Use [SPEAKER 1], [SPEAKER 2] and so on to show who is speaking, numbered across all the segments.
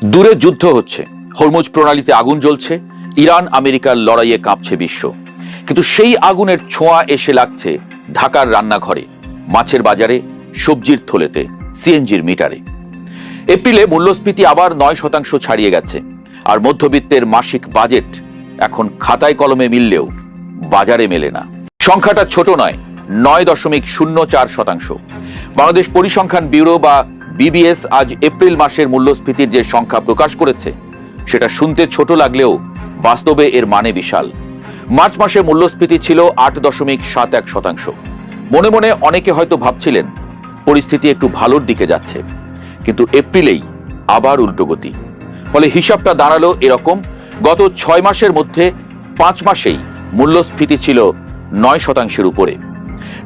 [SPEAKER 1] দূরে যুদ্ধ হচ্ছে, হরমুজ প্রণালীতে আগুন জ্বলছে, ইরান আমেরিকার লড়াইয়ে কাঁপছে বিশ্ব। কিন্তু সেই আগুনের ছোঁয়া এসে লাগছে ঢাকার রান্নাঘরে, মাছের বাজারে, সবজির থলেতে, সিএনজির মিটারে। এপ্রিলে মূল্যস্ফীতি আবার 9% ছাড়িয়ে গেছে, আর মধ্যবিত্তের মাসিক বাজেট এখন খাতায় কলমে মিললেও বাজারে মেলে না। সংখ্যাটা ছোট নয়, 9.04%। বাংলাদেশ পরিসংখ্যান ব্যুরো বা বিবিএস আজ এপ্রিল মাসের মূল্যস্ফীতির যে সংখ্যা প্রকাশ করেছে, সেটা শুনতে ছোট লাগলেও বাস্তবে এর মানে বিশাল। মার্চ মাসে মূল্যস্ফীতি ছিল 8.71%। মনে মনে অনেকে হয়তো ভাবছিলেন পরিস্থিতি একটু ভালোর দিকে যাচ্ছে, কিন্তু এপ্রিলেই আবার উল্টোগতি। ফলে হিসাবটা দাঁড়ালো এরকম: গত 6 মাসের মধ্যে 5 মাসেই মূল্যস্ফীতি ছিল 9%-এর উপরে।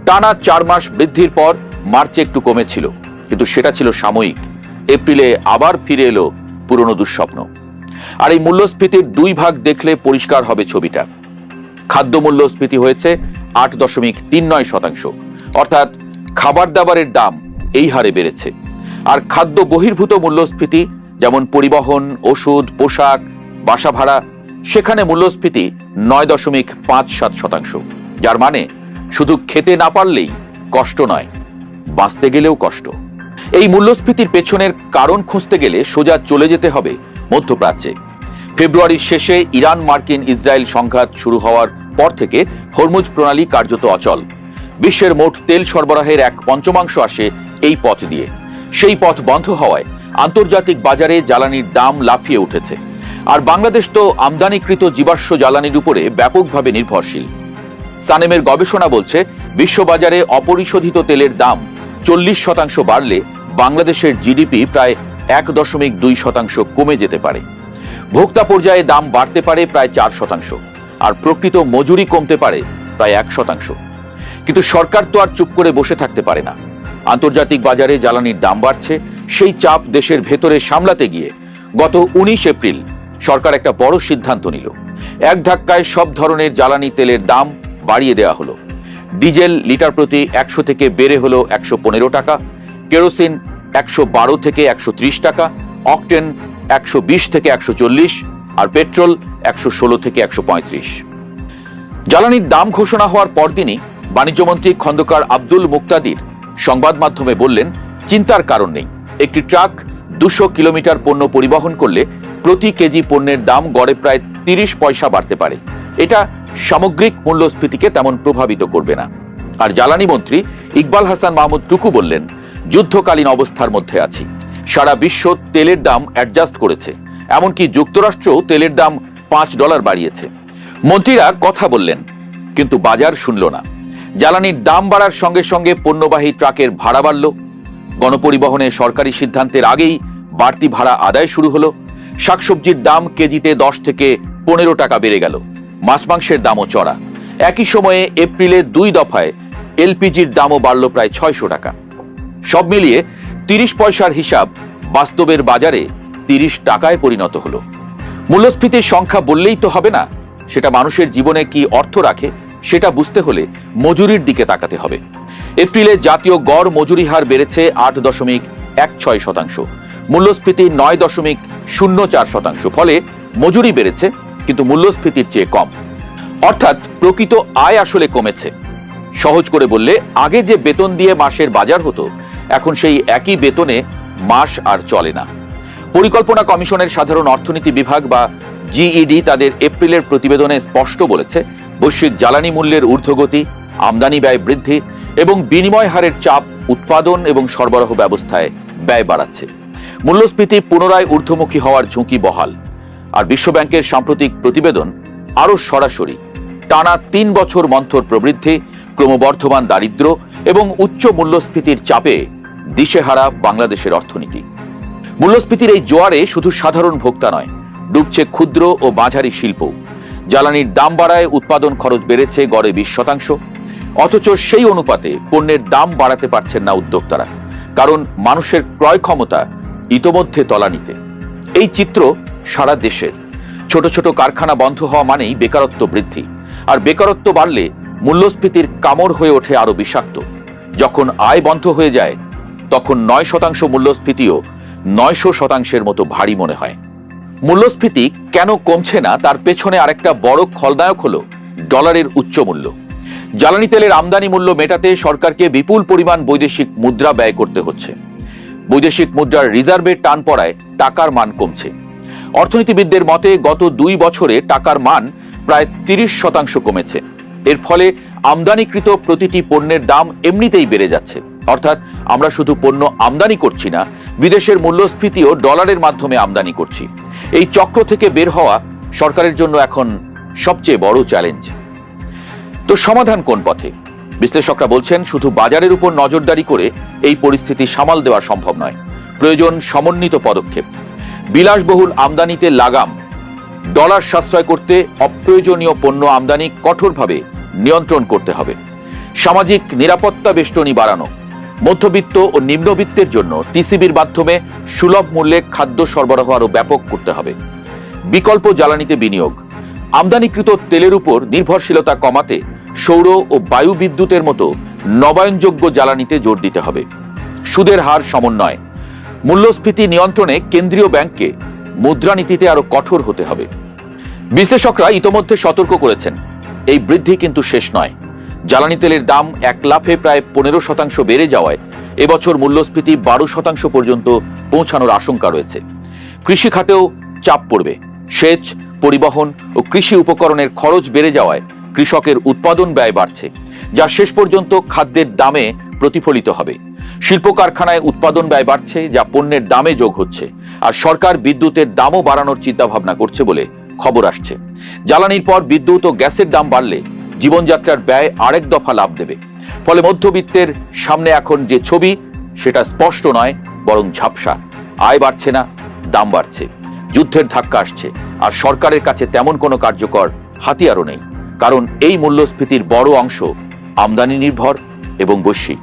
[SPEAKER 1] টানা 4 মাস বৃদ্ধির পর মার্চে একটু কমেছিল, কিন্তু সেটা ছিল সাময়িক। এপ্রিলে আবার ফিরে এলো পুরনো দুঃস্বপ্ন। আর এই মূল্যস্ফীতির 2 ভাগ দেখলে পরিষ্কার হবে ছবিটা। খাদ্য মূল্যস্ফীতি হয়েছে 8.39%, অর্থাৎ খাবার দাবারের দাম এই হারে বেড়েছে। আর খাদ্য বহির্ভূত মূল্যস্ফীতি, যেমন পরিবহন, ওষুধ, পোশাক, বাসা ভাড়া, সেখানে মূল্যস্ফীতি 9.57%, যার মানে শুধু খেতে না পারলেই কষ্ট নয়, বাঁচতে গেলেও কষ্ট। এই মূল্যস্ফীতির পেছনের কারণ খুঁজতে গেলে সোজা চলে যেতে হবে মধ্যপ্রাচ্যে। ফেব্রুয়ারির শেষে ইরান মার্কিন ইসরায়েল সংঘাত শুরু হওয়ার পর থেকে হরমুজ প্রণালী কার্যত অচল। বিশ্বের মোট তেল সরবরাহের 1/5 আসে এই পথ দিয়ে। সেই পথ বন্ধ হওয়ায় আন্তর্জাতিক বাজারে জ্বালানির দাম লাফিয়ে উঠেছে। আর বাংলাদেশ তো আমদানিকৃত জীবাশ্ম জ্বালানির উপরে ব্যাপকভাবে নির্ভরশীল। সানেমের গবেষণা বলছে, বিশ্ববাজারে অপরিশোধিত তেলের দাম 40% বাড়লে বাংলাদেশের জিডিপি প্রায় 1.2% কমে যেতে পারে। ভোক্তা পর্যায়ে দাম বাড়তে পারে প্রায় 4%, আর প্রকৃত মজুরি কমতে পারে প্রায় 1%। কিন্তু সরকার তো আর চুপ করে বসে থাকতে পারে না। আন্তর্জাতিক বাজারে জ্বালানির দাম বাড়ছে, সেই চাপ দেশের ভেতরে সামলাতে গিয়ে গত 19 এপ্রিল সরকার একটা বড় সিদ্ধান্ত নিল। এক ধাক্কায় সব ধরনের জ্বালানি তেলের দাম বাড়িয়ে দেওয়া হলো। ডিজেল লিটার প্রতি 100 থেকে বেড়ে হলো 115 টাকা, কেরোসিন 112 থেকে 130 টাকা, অকটেন 120 থেকে 140, আর পেট্রোল 116 থেকে 135। জ্বালানির দাম ঘোষণা হওয়ার পরদিনই বাণিজ্যমন্ত্রী খন্দকার আব্দুল মুক্তাদির সংবাদ মাধ্যমে বললেন, চিন্তার কারণ নেই। একটি ট্রাক 200 কিলোমিটার পণ্য পরিবহন করলে প্রতি কেজি পণ্যের দাম গড়ে প্রায় 30 পয়সা বাড়তে পারে। এটা সামগ্রিক মূল্যস্ফীতিকে তেমন প্রভাবিত করবে না। আর জ্বালানি মন্ত্রী ইকবাল হাসান মাহমুদ টুকু বললেন, যুদ্ধকালীন অবস্থার মধ্যে আছি, সারা বিশ্ব তেলের দাম অ্যাডজাস্ট করেছে, এমনকি যুক্তরাষ্ট্রও তেলের দাম $5 বাড়িয়েছে। মন্ত্রীরা কথা বললেন, কিন্তু বাজার শুনল না। জ্বালানির দাম বাড়ার সঙ্গে সঙ্গে পণ্যবাহী ট্রাকের ভাড়া বাড়ল। গণপরিবহনে সরকারি সিদ্ধান্তের আগেই বাড়তি ভাড়া আদায় শুরু হলো। শাকসবজির দাম কেজিতে 10 থেকে 15 টাকা বেড়ে গেল। মাছ মাংসের দামও চড়া। একই সময়ে এপ্রিলে 2 দফায় এলপিজির দামও বাড়ল প্রায় 600 টাকা। সব মিলিয়ে 30 পয়সার হিসাব বাস্তবের বাজারে 30 টাকায় পরিণত হলো। মূল্যস্ফীতির সংখ্যা বললেই তো হবে না, সেটা মানুষের জীবনে কি অর্থ রাখে সেটা বুঝতে হলে মজুরির দিকে তাকাতে হবে। এপ্রিলে জাতীয় গড় মজুরি হার বেড়েছে 8.16%, মূল্যস্ফীতি 9.04%। ফলে মজুরি বেড়েছে, কিন্তু মূল্যস্ফীতির চেয়ে কম। অর্থাৎ প্রকৃত আয় আসলে কমেছে। সহজ করে বললে, আগে যে বেতন দিয়ে মাসের বাজার হতো, এখন সেই একই বেতনে মাস আর চলে না। পরিকল্পনা কমিশনের সাধারণ অর্থনীতি বিভাগ বা জিইডি তাদের এপ্রিলের প্রতিবেদনে স্পষ্ট বলেছে, বৈশ্বিক জ্বালানি মূল্যের ঊর্ধ্বগতি, আমদানি ব্যয় বৃদ্ধি এবং বিনিময় হারের চাপ উৎপাদন এবং সরবরাহ ব্যবস্থায় ব্যয় বাড়াচ্ছে। মূল্যস্ফীতি পুনরায় ঊর্ধ্বমুখী হওয়ার ঝুঁকি বহাল। আর বিশ্বব্যাংকের সাম্প্রতিক প্রতিবেদন আরো সরাসরি টানা 3 বছর মন্থর প্রবৃদ্ধি, ক্রমবর্ধমান দারিদ্র্য এবং উচ্চ মূল্যস্ফীতির চাপে দিশেহারা বাংলাদেশের অর্থনীতি। মূল্যস্ফীতির এই জোয়ারে শুধু সাধারণ ভোক্তা নয়, ডুবছে ক্ষুদ্র ও মাঝারি শিল্প। জ্বালানির দাম বাড়ায় উৎপাদন খরচ বেড়েছে গড়ে 20%, অথচ সেই অনুপাতে পণ্যের দাম বাড়াতে পারছেন না উদ্যোক্তারা, কারণ মানুষের ক্রয় ক্ষমতা ইতোমধ্যে তলানিতে। এই চিত্র সারা দেশের। ছোট ছোট কারখানা বন্ধ হওয়া মানেই বেকারত্ব বৃদ্ধি, আর বেকারত্ব বাড়লে মূল্যস্ফীতির কামড় হয়ে ওঠে আরো বিষাক্ত। যখন আয় বন্ধ হয়ে যায়, তখন 9% মূল্যস্ফীতিও 900% মতো ভারী মনে হয়। মূল্যস্ফীতি কেন কমছে না তার পেছনে আরেকটা বড় খলনায়ক হলো ডলারের উচ্চ মূল্য। জ্বালানি তেলের আমদানি মূল্য মেটাতে সরকারকে বিপুল পরিমাণ বৈদেশিক মুদ্রা ব্যয় করতে হচ্ছে। বৈদেশিক মুদ্রার রিজার্ভে টান পড়ায় টাকার মান কমছে। অর্থনীতিবিদদের মতে গত 2 বছরে টাকার মান প্রায় 30% কমেছে। এর ফলে আমদানিকৃত প্রতিটি পণ্যের দাম এমনিতেই বেড়ে যাচ্ছে। অর্থাৎ আমরা শুধু পণ্য আমদানি করছি না, বিদেশের মূল্যস্ফীতিও ডলারের মাধ্যমে আমদানি করছি। এই চক্র থেকে বের হওয়া সরকারের জন্য এখন সবচেয়ে বড় চ্যালেঞ্জ। তো সমাধান কোন পথে? বিশ্লেষকরা বলছেন শুধু বাজারের উপর নজরদারি করে এই পরিস্থিতি সামাল দেওয়া সম্ভব নয়। প্রয়োজন সমন্বিত পদক্ষেপ। বিলাসবহুল আমদানিতে লাগাম, ডলার সাশ্রয় করতে অপ্রয়োজনীয় পণ্য আমদানি কঠোরভাবে নিয়ন্ত্রণ করতে হবে। সামাজিক নিরাপত্তা বেষ্টনী বাড়ানো, মধ্যবিত্ত ও নিম্নবিত্তের জন্য টিসিবির মাধ্যমে সুলভ মূল্যে খাদ্য সরবরাহ আরও ব্যাপক করতে হবে। বিকল্প জ্বালানিতে বিনিয়োগ, আমদানিকৃত তেলের উপর নির্ভরশীলতা কমাতে সৌর ও বায়ু বিদ্যুতের মতো নবায়নযোগ্য জ্বালানিতে জোর দিতে হবে। সুদের হার সমন্বয়, মূল্যস্ফীতি নিয়ন্ত্রণে কেন্দ্রীয় ব্যাংককে মুদ্রানীতিতে আরো কঠোর হতে হবে। বিশ্লেষকরা ইতোমধ্যে সতর্ক করেছেন এই বৃদ্ধি কিন্তু শেষ নয়। জ্বালানি তেলের দাম এক লাফে প্রায় 15% বেড়ে যাওয়ায় এবছর মূল্যস্ফীতি 12% পর্যন্ত পৌঁছানোর আশঙ্কা রয়েছে। কৃষি খাতেও চাপ পড়বে। সেচ, পরিবহন ও কৃষি উপকরণের খরচ বেড়ে যাওয়ায় কৃষকের উৎপাদন ব্যয় বাড়ছে, যা শেষ পর্যন্ত খাদ্যের দামে প্রতিফলিত হবে। শিল্প কারখানায় উৎপাদন ব্যয় বাড়ছে, যা পণ্যের দামে যোগ হচ্ছে। আর সরকার বিদ্যুতের দামও বাড়ানোর চিন্তা ভাবনা করছে বলে খবর আসছে। জ্বালানির পর বিদ্যুৎ ও গ্যাসের দাম বাড়লে জীবনযাত্রার ব্যয় আরেক দফা লাভ দেবে। ফলে মধ্যবিত্তের সামনে এখন যে ছবি সেটা স্পষ্ট নয়, বরং ঝাপসা। আয় বাড়ছে না, দাম বাড়ছে। যুদ্ধের ধাক্কা আসছে, আর সরকারের কাছে তেমন কোনো কার্যকর হাতিয়ারও নেই। কারণ এই মূল্যস্ফীতির বড় অংশ আমদানি নির্ভর এবং বৈশ্বিক।